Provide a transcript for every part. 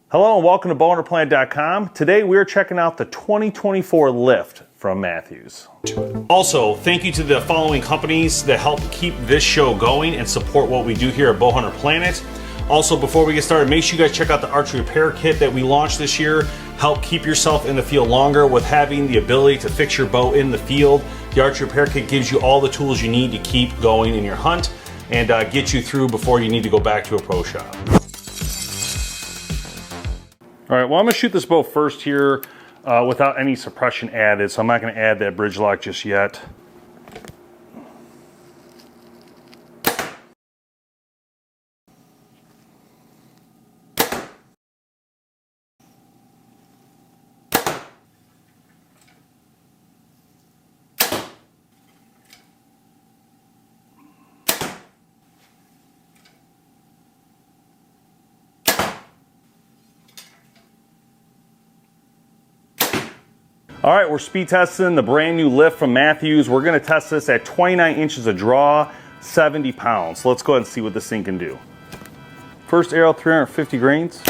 Hello and welcome to BowHunterPlanet.com. Today we are checking out the 2024 Lift from Mathews. Also, thank you to the following companies that help keep this show going and support what we do here at Bowhunter Planet. Also, before we get started, make sure you guys check out the Archery repair kit that we launched this year. Help keep yourself in the field longer with having the ability to fix your bow in the field. The Archery repair kit gives you all the tools you need to keep going in your hunt and get you through before you need to go back to a pro shop. All right, well, I'm gonna shoot this bow first here without any suppression added, so I'm not gonna add that bridge lock just yet. All right, we're speed testing the brand new Lift from Mathews. We're gonna test this at 29 inches of draw, 70 pounds. So let's go ahead and see what this thing can do. First arrow, 350 grains.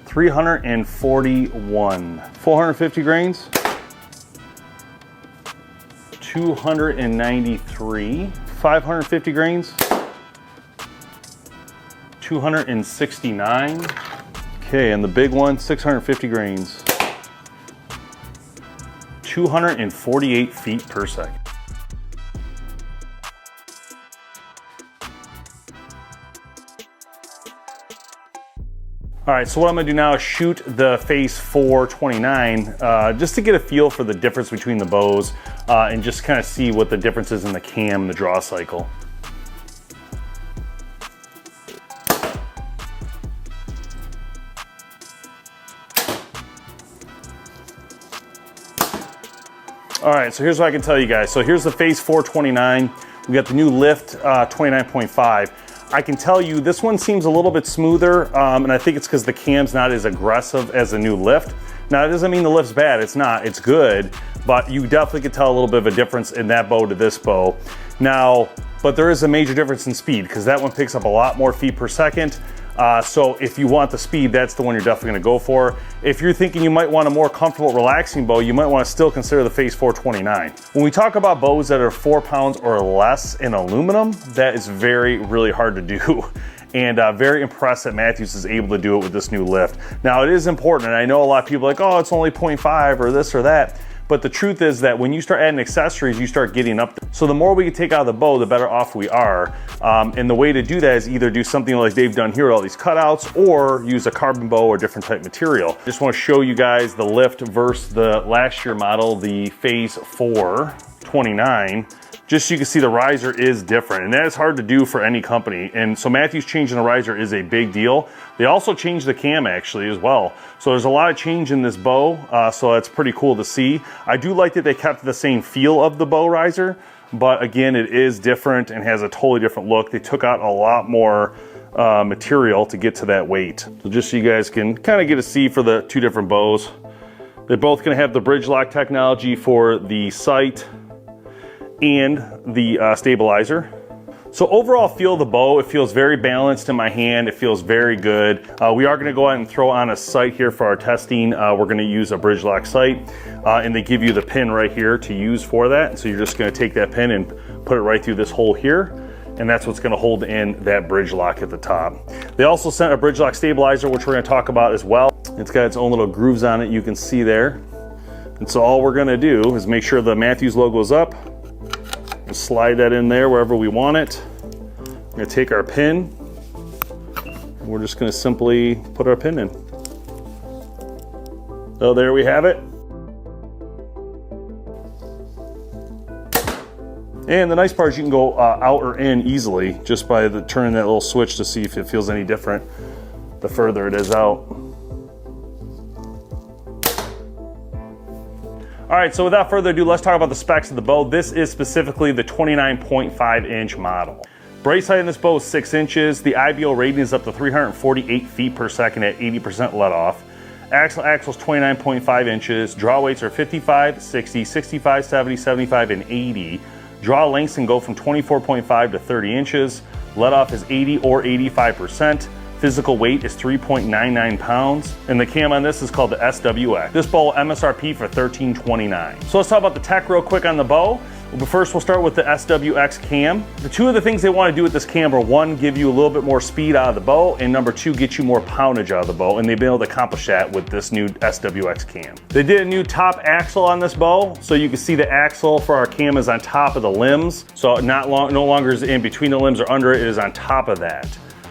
341. 450 grains. 293. 550 grains. 269. Okay, and the big one, 650 grains. 248 feet per second. All right, so what I'm gonna do now is shoot the Phase 429 just to get a feel for the difference between the bows and just kind of see what the difference is in the cam and the draw cycle. All right, so here's what I can tell you guys. So here's the Phase 429. We got the new Lift 29.5. I can tell you this one seems a little bit smoother, and I think it's because the cam's not as aggressive as the new Lift. Now, it doesn't mean the Lift's bad. It's not. It's good, but you definitely can tell a little bit of a difference in that bow to this bow. Now, but there is a major difference in speed because that one picks up a lot more feet per second. So if you want the speed, that's the one you're definitely gonna go for. If you're thinking you might want a more comfortable, relaxing bow, you might wanna still consider the Phase 429. When we talk about bows that are 4 pounds or less in aluminum, that is really hard to do. And very impressed that Mathews is able to do it with this new Lift. Now it is important, and I know a lot of people are like, oh, it's only 0.5 or this or that. But the truth is that when you start adding accessories, you start getting up there. So the more we can take out of the bow, the better off we are. And the way to do that is either do something like they've done here with all these cutouts, or use a carbon bow or different type material. Just want to show you guys the Lift versus the last year model, the Phase 429. Just so you can see the riser is different, and that is hard to do for any company. And so Mathews changing the riser is a big deal. They also changed the cam actually as well. So there's a lot of change in this bow, so that's pretty cool to see. I do like that they kept the same feel of the bow riser, but again, it is different and has a totally different look. They took out a lot more material to get to that weight. So just so you guys can kind of get a see for the two different bows. They're both gonna have the bridge lock technology for the sight and the stabilizer. So overall feel of the bow, it feels very balanced in my hand. It feels very good. We are gonna go ahead and throw on a sight here for our testing. We're gonna use a bridge lock sight, and they give you the pin right here to use for that. So you're just gonna take that pin and put it right through this hole here, and that's what's gonna hold in that bridge lock at the top. They also sent a bridge lock stabilizer, which we're gonna talk about as well. It's got its own little grooves on it, you can see there. And so all we're gonna do is make sure the Mathews logo is up, and slide that in there wherever we want it. We're gonna take our pin, and we're just gonna simply put our pin in. So there we have it. And the nice part is you can go out or in easily just by turning that little switch to see if it feels any different the further it is out. All right, so without further ado, let's talk about the specs of the bow. This is specifically the 29.5 inch model. Brace height in this bow is 6 inches. The IBO rating is up to 348 feet per second at 80% let off. Axle is 29.5 inches. Draw weights are 55, 60, 65, 70, 75, and 80. Draw lengths can go from 24.5 to 30 inches. Let off is 80 or 85%. Physical weight is 3.99 pounds. And the cam on this is called the SWX. This bow MSRP for $13.29. So let's talk about the tech real quick on the bow. But first we'll start with the SWX cam. The two of the things they want to do with this cam are, one, give you a little bit more speed out of the bow, and number two, get you more poundage out of the bow, and they've been able to accomplish that with this new SWX cam. They did a new top axle on this bow, so you can see the axle for our cam is on top of the limbs, so no longer is in between the limbs or under it, it is on top of that.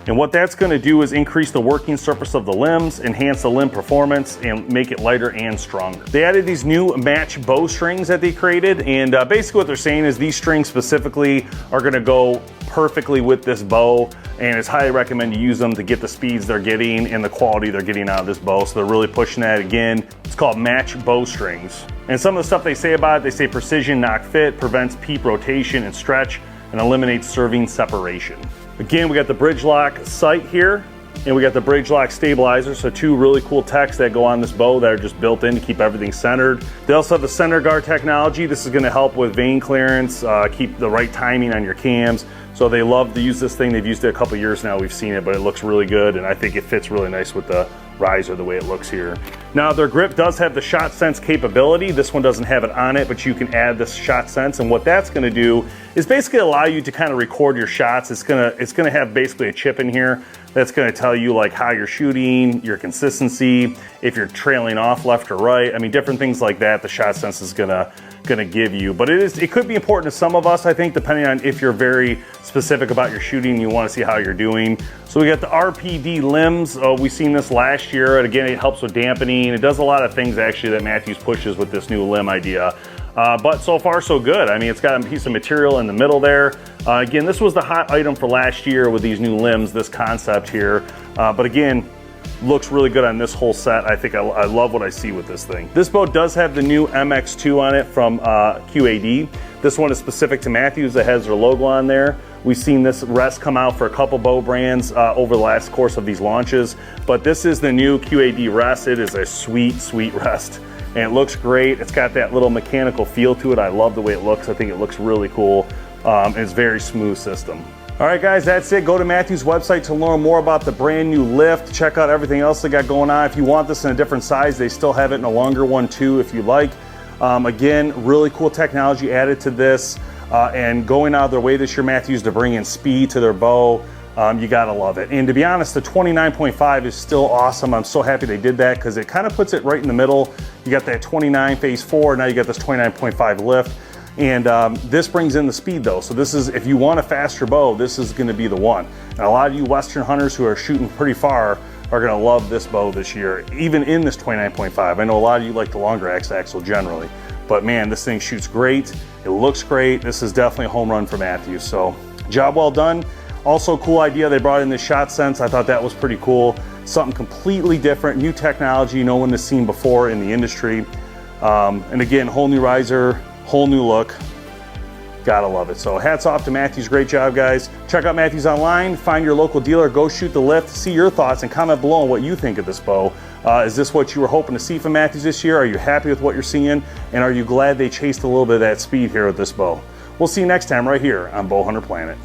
And what that's going to do is increase the working surface of the limbs, enhance the limb performance, and make it lighter and stronger. They added these new match bow strings that they created, and basically what they're saying is these strings specifically are going to go perfectly with this bow, and it's highly recommend you use them to get the speeds they're getting and the quality they're getting out of this bow. So they're really pushing that. Again, it's called match bow strings. And some of the stuff they say about it, they say precision knock fit, prevents peep rotation and stretch, and eliminates serving separation. Again, we got the bridge lock sight here, and we got the bridge lock stabilizer, so two really cool techs that go on this bow that are just built in to keep everything centered. They also have the center guard technology. This is going to help with vane clearance, keep the right timing on your cams. So they love to use this thing. They've used it a couple years now. We've seen it, but it looks really good, and I think it fits really nice with the riser the way it looks here. Now their grip does have the shot sense capability. This one doesn't have it on it, but you can add this shot sense, and what that's going to do is basically allow you to kind of record your shots. It's gonna have basically a chip in here that's going to tell you like how you're shooting, your consistency, if you're trailing off left or right. I mean, different things like that the shot sense is gonna give you. But it could be important to some of us, I think, depending on if you're very specific about your shooting and you want to see how you're doing. So we got the RPD limbs. We've seen this last year, and again, it helps with dampening. It does a lot of things actually that Mathews pushes with this new limb idea. But so far so good. I mean, it's got a piece of material in the middle there. Again, this was the hot item for last year with these new limbs, this concept here. But again, looks really good on this whole set. I think I love what I see with this thing. This bow does have the new MX2 on it from QAD. This one is specific to Mathews. That has their logo on there. We've seen this rest come out for a couple bow brands over the last course of these launches, but this is the new QAD rest. It is a sweet, sweet rest, and it looks great. It's got that little mechanical feel to it. I love the way it looks. I think it looks really cool. It's a very smooth system. All right, guys, that's it. Go to Mathews' website to learn more about the brand new lift. Check out everything else they got going on. If you want this in a different size, they still have it in a longer one too, if you like. Again, really cool technology added to this, and going out of their way this year, Mathews, to bring in speed to their bow. You gotta love it. And to be honest, the 29.5 is still awesome. I'm so happy they did that because it kind of puts it right in the middle. You got that 29 phase 4, now you got this 29.5 lift. And this brings in the speed though. So this is, if you want a faster bow, this is gonna be the one. And a lot of you Western hunters who are shooting pretty far are gonna love this bow this year, even in this 29.5. I know a lot of you like the longer axle generally, but man, this thing shoots great. It looks great. This is definitely a home run for Mathews. So job well done. Also cool idea, they brought in this shot sense. I thought that was pretty cool. Something completely different, new technology no one has seen before in the industry. And again, whole new riser, whole new look. Gotta love it. So hats off to Mathews. Great job, guys. Check out Mathews online, find your local dealer, go shoot the lift, see your thoughts, and comment below on what you think of this bow. Is this what you were hoping to see from Mathews this year? Are you happy with what you're seeing? And are you glad they chased a little bit of that speed here with this bow? We'll see you next time right here on Bowhunter Planet.